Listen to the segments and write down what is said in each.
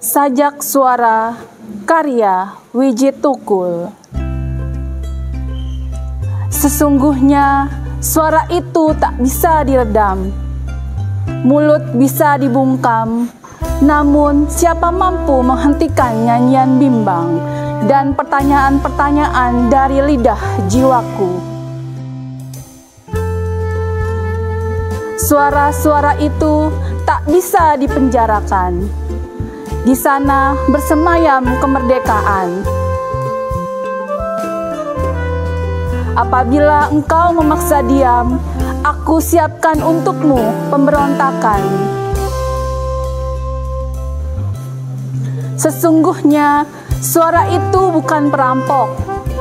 Sajak Suara karya Wiji Tukul. Sesungguhnya suara itu tak bisa diredam, mulut bisa dibungkam, namun siapa mampu menghentikan nyanyian bimbang dan pertanyaan-pertanyaan dari lidah jiwaku. Suara-suara itu tak bisa dipenjarakan. Di sana bersemayam kemerdekaan. Apabila engkau memaksa diam, aku siapkan untukmu pemberontakan. Sesungguhnya suara itu bukan perampok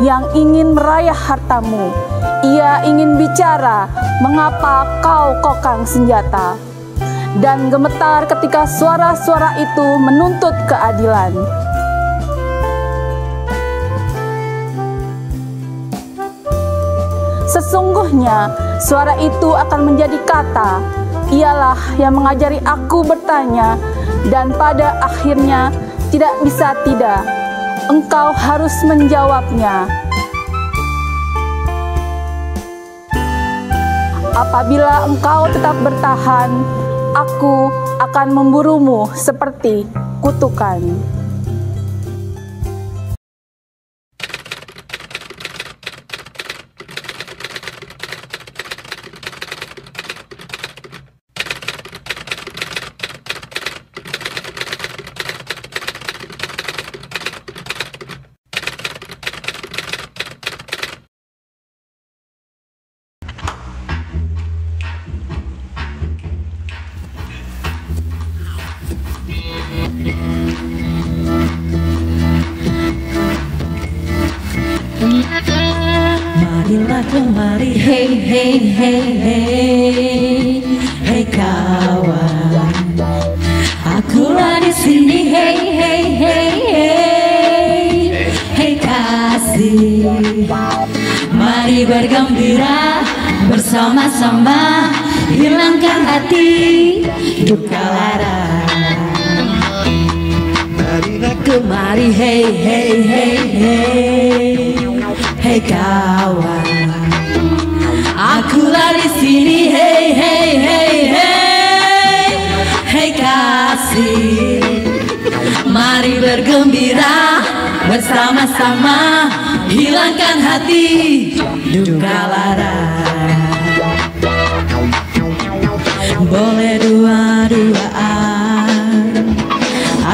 yang ingin merayah hartamu. Ia ingin bicara mengapa kau kokang senjata, dan gemetar ketika suara-suara itu menuntut keadilan. Sesungguhnya suara itu akan menjadi kata, ialah yang mengajari aku bertanya, dan pada akhirnya tidak bisa tidak, engkau harus menjawabnya. Apabila engkau tetap bertahan, aku akan memburumu seperti kutukan. Marilah kemari, hey hey hey hey, hey kawan, akulah di sini, hey hey hey hey, hey kasih. Mari bergembira bersama-sama, hilangkan hati duka lara. Marilah kemari, hey hey hey hey, hey kawan, akulah di sini, hey hey hey hey, hey kasih. Mari bergembira bersama-sama, hilangkan hati duka lara. Boleh dua-duaan,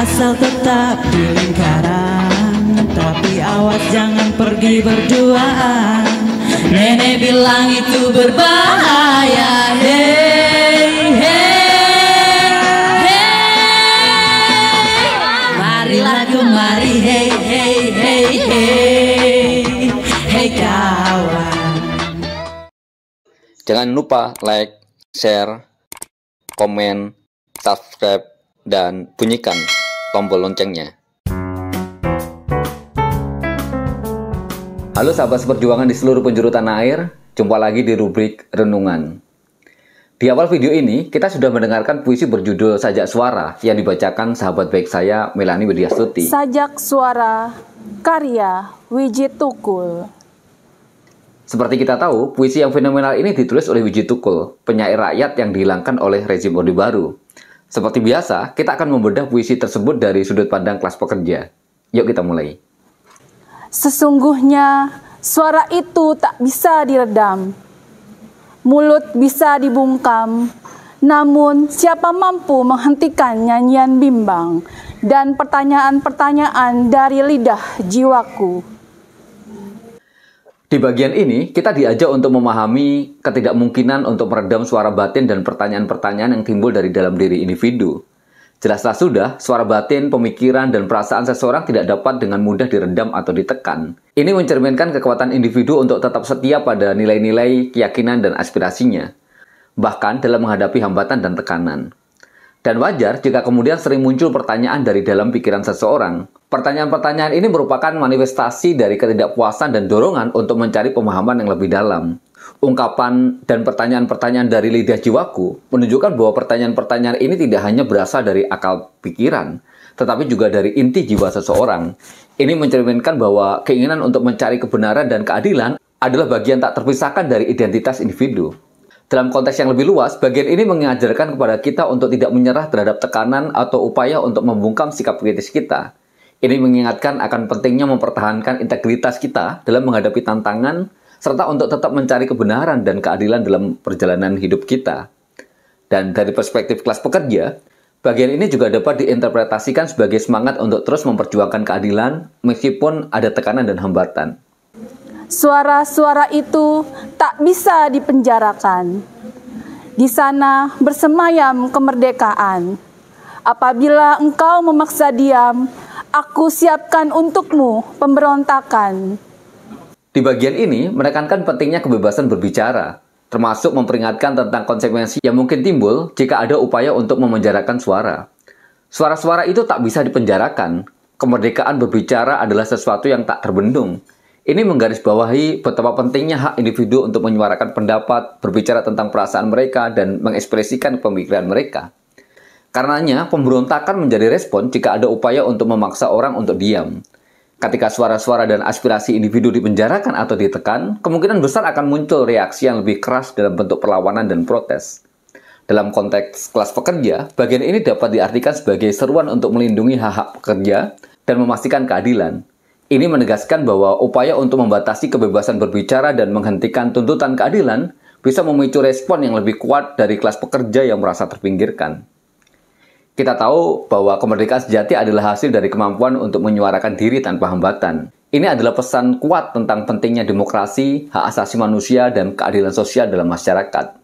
asal tetap di lingkaran, tapi awas jangan pergi berduaan. Nenek bilang itu berbahaya, hey hey hey. Marilah kemari, hey hey hey hey, hey kawan. Jangan lupa like, share, komen, subscribe, dan bunyikan tombol loncengnya. Halo sahabat seperjuangan di seluruh penjuru tanah air, jumpa lagi di rubrik Renungan. Di awal video ini, kita sudah mendengarkan puisi berjudul Sajak Suara yang dibacakan sahabat baik saya, Melani Widyastuti. Sajak Suara karya Wiji Tukul. Seperti kita tahu, puisi yang fenomenal ini ditulis oleh Wiji Tukul, penyair rakyat yang dihilangkan oleh rezim Orde Baru. Seperti biasa, kita akan membedah puisi tersebut dari sudut pandang kelas pekerja. Yuk kita mulai. Sesungguhnya suara itu tak bisa diredam, mulut bisa dibungkam, namun siapa mampu menghentikan nyanyian bimbang dan pertanyaan-pertanyaan dari lidah jiwaku. Di bagian ini, kita diajak untuk memahami ketidakmungkinan untuk meredam suara batin dan pertanyaan-pertanyaan yang timbul dari dalam diri individu. Jelaslah sudah, suara batin, pemikiran, dan perasaan seseorang tidak dapat dengan mudah diredam atau ditekan. Ini mencerminkan kekuatan individu untuk tetap setia pada nilai-nilai, keyakinan, dan aspirasinya, bahkan dalam menghadapi hambatan dan tekanan. Dan wajar jika kemudian sering muncul pertanyaan dari dalam pikiran seseorang. Pertanyaan-pertanyaan ini merupakan manifestasi dari ketidakpuasan dan dorongan untuk mencari pemahaman yang lebih dalam. Ungkapan dan pertanyaan-pertanyaan dari lidah jiwaku menunjukkan bahwa pertanyaan-pertanyaan ini tidak hanya berasal dari akal pikiran, tetapi juga dari inti jiwa seseorang. Ini mencerminkan bahwa keinginan untuk mencari kebenaran dan keadilan adalah bagian tak terpisahkan dari identitas individu. Dalam konteks yang lebih luas, bagian ini mengajarkan kepada kita untuk tidak menyerah terhadap tekanan atau upaya untuk membungkam sikap kritis kita. Ini mengingatkan akan pentingnya mempertahankan integritas kita dalam menghadapi tantangan, serta untuk tetap mencari kebenaran dan keadilan dalam perjalanan hidup kita. Dan dari perspektif kelas pekerja, bagian ini juga dapat diinterpretasikan sebagai semangat untuk terus memperjuangkan keadilan meskipun ada tekanan dan hambatan. Suara-suara itu tak bisa dipenjarakan. Di sana bersemayam kemerdekaan. Apabila engkau memaksa diam, aku siapkan untukmu pemberontakan. Di bagian ini menekankan pentingnya kebebasan berbicara, termasuk memperingatkan tentang konsekuensi yang mungkin timbul jika ada upaya untuk memenjarakan suara. Suara-suara itu tak bisa dipenjarakan. Kemerdekaan berbicara adalah sesuatu yang tak terbendung. Ini menggarisbawahi betapa pentingnya hak individu untuk menyuarakan pendapat, berbicara tentang perasaan mereka, dan mengekspresikan pemikiran mereka. Karenanya, pemberontakan menjadi respon jika ada upaya untuk memaksa orang untuk diam. Ketika suara-suara dan aspirasi individu dipenjarakan atau ditekan, kemungkinan besar akan muncul reaksi yang lebih keras dalam bentuk perlawanan dan protes. Dalam konteks kelas pekerja, bagian ini dapat diartikan sebagai seruan untuk melindungi hak-hak pekerja dan memastikan keadilan. Ini menegaskan bahwa upaya untuk membatasi kebebasan berbicara dan menghentikan tuntutan keadilan bisa memicu respon yang lebih kuat dari kelas pekerja yang merasa terpinggirkan. Kita tahu bahwa kemerdekaan sejati adalah hasil dari kemampuan untuk menyuarakan diri tanpa hambatan. Ini adalah pesan kuat tentang pentingnya demokrasi, hak asasi manusia, dan keadilan sosial dalam masyarakat.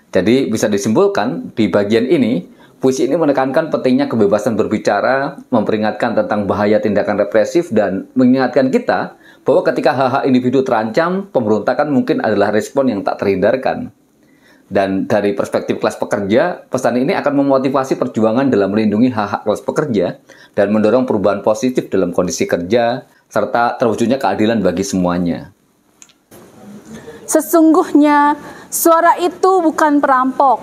Jadi bisa disimpulkan, di bagian ini, puisi ini menekankan pentingnya kebebasan berbicara, memperingatkan tentang bahaya tindakan represif, dan mengingatkan kita bahwa ketika hak-hak individu terancam, pemberontakan mungkin adalah respon yang tak terhindarkan. Dan dari perspektif kelas pekerja, pesan ini akan memotivasi perjuangan dalam melindungi hak-hak kelas pekerja dan mendorong perubahan positif dalam kondisi kerja, serta terwujudnya keadilan bagi semuanya. Sesungguhnya, suara itu bukan perampok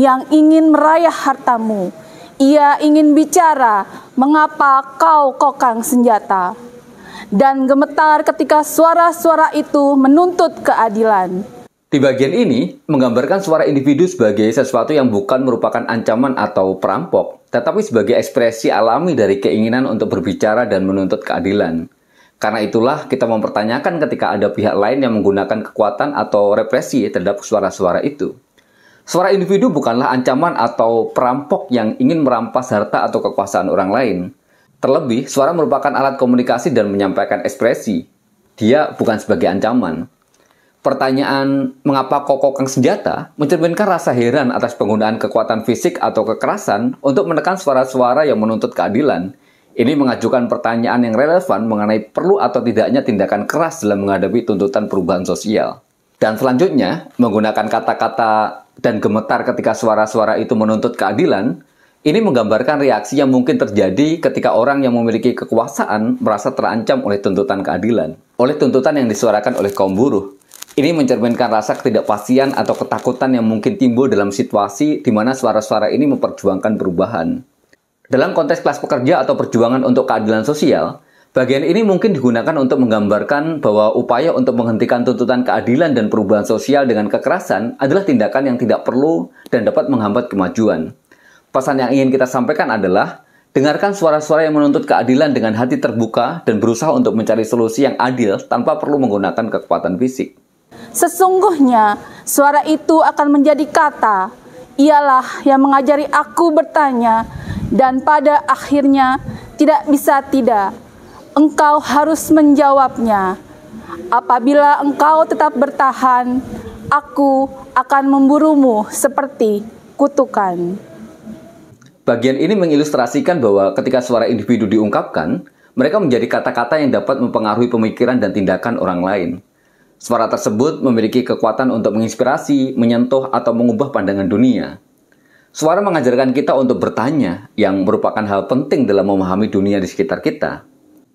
yang ingin merayah hartamu. Ia ingin bicara, mengapa kau kokang senjata? Dan gemetar ketika suara-suara itu menuntut keadilan. Di bagian ini, menggambarkan suara individu sebagai sesuatu yang bukan merupakan ancaman atau perampok, tetapi sebagai ekspresi alami dari keinginan untuk berbicara dan menuntut keadilan. Karena itulah kita mempertanyakan ketika ada pihak lain yang menggunakan kekuatan atau represi terhadap suara-suara itu. Suara individu bukanlah ancaman atau perampok yang ingin merampas harta atau kekuasaan orang lain. Terlebih, suara merupakan alat komunikasi dan menyampaikan ekspresi. Dia bukan sebagai ancaman. Pertanyaan mengapa kau kokang senjata mencerminkan rasa heran atas penggunaan kekuatan fisik atau kekerasan untuk menekan suara-suara yang menuntut keadilan. Ini mengajukan pertanyaan yang relevan mengenai perlu atau tidaknya tindakan keras dalam menghadapi tuntutan perubahan sosial. Dan selanjutnya, menggunakan kata-kata dan gemetar ketika suara-suara itu menuntut keadilan, ini menggambarkan reaksi yang mungkin terjadi ketika orang yang memiliki kekuasaan merasa terancam oleh tuntutan keadilan, oleh tuntutan yang disuarakan oleh kaum buruh. Ini mencerminkan rasa ketidakpastian atau ketakutan yang mungkin timbul dalam situasi di mana suara-suara ini memperjuangkan perubahan. Dalam konteks kelas pekerja atau perjuangan untuk keadilan sosial, bagian ini mungkin digunakan untuk menggambarkan bahwa upaya untuk menghentikan tuntutan keadilan dan perubahan sosial dengan kekerasan adalah tindakan yang tidak perlu dan dapat menghambat kemajuan. Pesan yang ingin kita sampaikan adalah, dengarkan suara-suara yang menuntut keadilan dengan hati terbuka dan berusaha untuk mencari solusi yang adil tanpa perlu menggunakan kekuatan fisik. Sesungguhnya, suara itu akan menjadi kata, ialah yang mengajari aku bertanya, dan pada akhirnya tidak bisa tidak. Engkau harus menjawabnya. Apabila engkau tetap bertahan, aku akan memburumu seperti kutukan. Bagian ini mengilustrasikan bahwa ketika suara individu diungkapkan, mereka menjadi kata-kata yang dapat mempengaruhi pemikiran dan tindakan orang lain. Suara tersebut memiliki kekuatan untuk menginspirasi, menyentuh, atau mengubah pandangan dunia. Suara mengajarkan kita untuk bertanya, yang merupakan hal penting dalam memahami dunia di sekitar kita.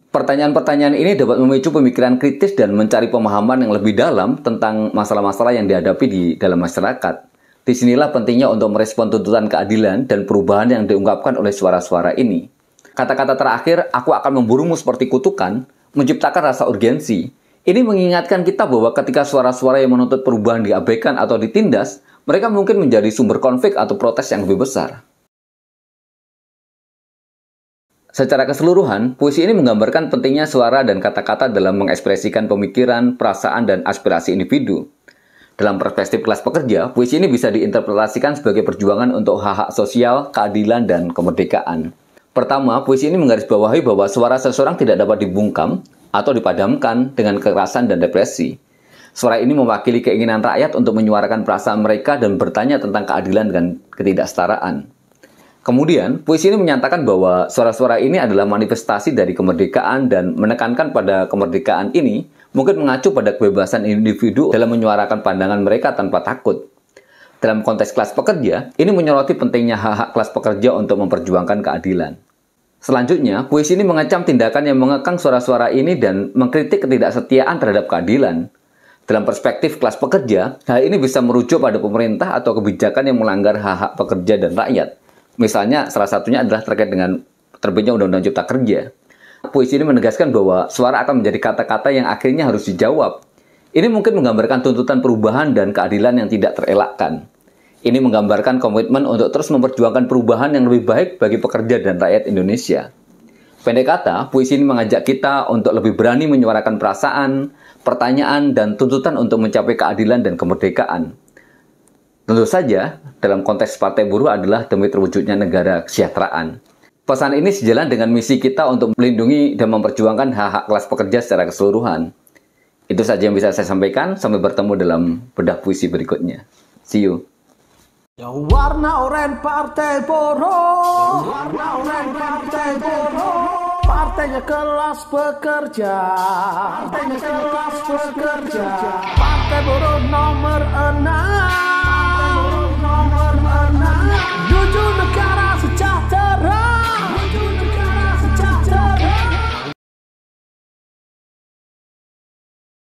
Pertanyaan-pertanyaan ini dapat memicu pemikiran kritis dan mencari pemahaman yang lebih dalam tentang masalah-masalah yang dihadapi di dalam masyarakat. Disinilah pentingnya untuk merespon tuntutan keadilan dan perubahan yang diungkapkan oleh suara-suara ini. Kata-kata terakhir, aku akan memburumu seperti kutukan, menciptakan rasa urgensi. Ini mengingatkan kita bahwa ketika suara-suara yang menuntut perubahan diabaikan atau ditindas, mereka mungkin menjadi sumber konflik atau protes yang lebih besar. Secara keseluruhan, puisi ini menggambarkan pentingnya suara dan kata-kata dalam mengekspresikan pemikiran, perasaan, dan aspirasi individu. Dalam perspektif kelas pekerja, puisi ini bisa diinterpretasikan sebagai perjuangan untuk hak-hak sosial, keadilan, dan kemerdekaan. Pertama, puisi ini menggarisbawahi bahwa suara seseorang tidak dapat dibungkam atau dipadamkan dengan kekerasan dan depresi. Suara ini mewakili keinginan rakyat untuk menyuarakan perasaan mereka dan bertanya tentang keadilan dan ketidaksetaraan. Kemudian, puisi ini menyatakan bahwa suara-suara ini adalah manifestasi dari kemerdekaan dan menekankan pada kemerdekaan ini mungkin mengacu pada kebebasan individu dalam menyuarakan pandangan mereka tanpa takut. Dalam konteks kelas pekerja, ini menyoroti pentingnya hak-hak kelas pekerja untuk memperjuangkan keadilan. Selanjutnya, puisi ini mengecam tindakan yang mengekang suara-suara ini dan mengkritik ketidaksetiaan terhadap keadilan. Dalam perspektif kelas pekerja, hal ini bisa merujuk pada pemerintah atau kebijakan yang melanggar hak-hak pekerja dan rakyat. Misalnya, salah satunya adalah terkait dengan terbitnya Undang-Undang Cipta Kerja. Puisi ini menegaskan bahwa suara akan menjadi kata-kata yang akhirnya harus dijawab. Ini mungkin menggambarkan tuntutan perubahan dan keadilan yang tidak terelakkan. Ini menggambarkan komitmen untuk terus memperjuangkan perubahan yang lebih baik bagi pekerja dan rakyat Indonesia. Pendek kata, puisi ini mengajak kita untuk lebih berani menyuarakan perasaan, pertanyaan, dan tuntutan untuk mencapai keadilan dan kemerdekaan. Tentu saja, dalam konteks Partai Buruh adalah demi terwujudnya negara kesejahteraan. Pesan ini sejalan dengan misi kita untuk melindungi dan memperjuangkan hak-hak kelas pekerja secara keseluruhan. Itu saja yang bisa saya sampaikan. Sampai bertemu dalam bedah puisi berikutnya. See you. Ya warna oranye Partai Buruh, warna oranye Partai Buruh, partainya kelas pekerja, partainya kelas pekerja, Partai Buruh nomor 6.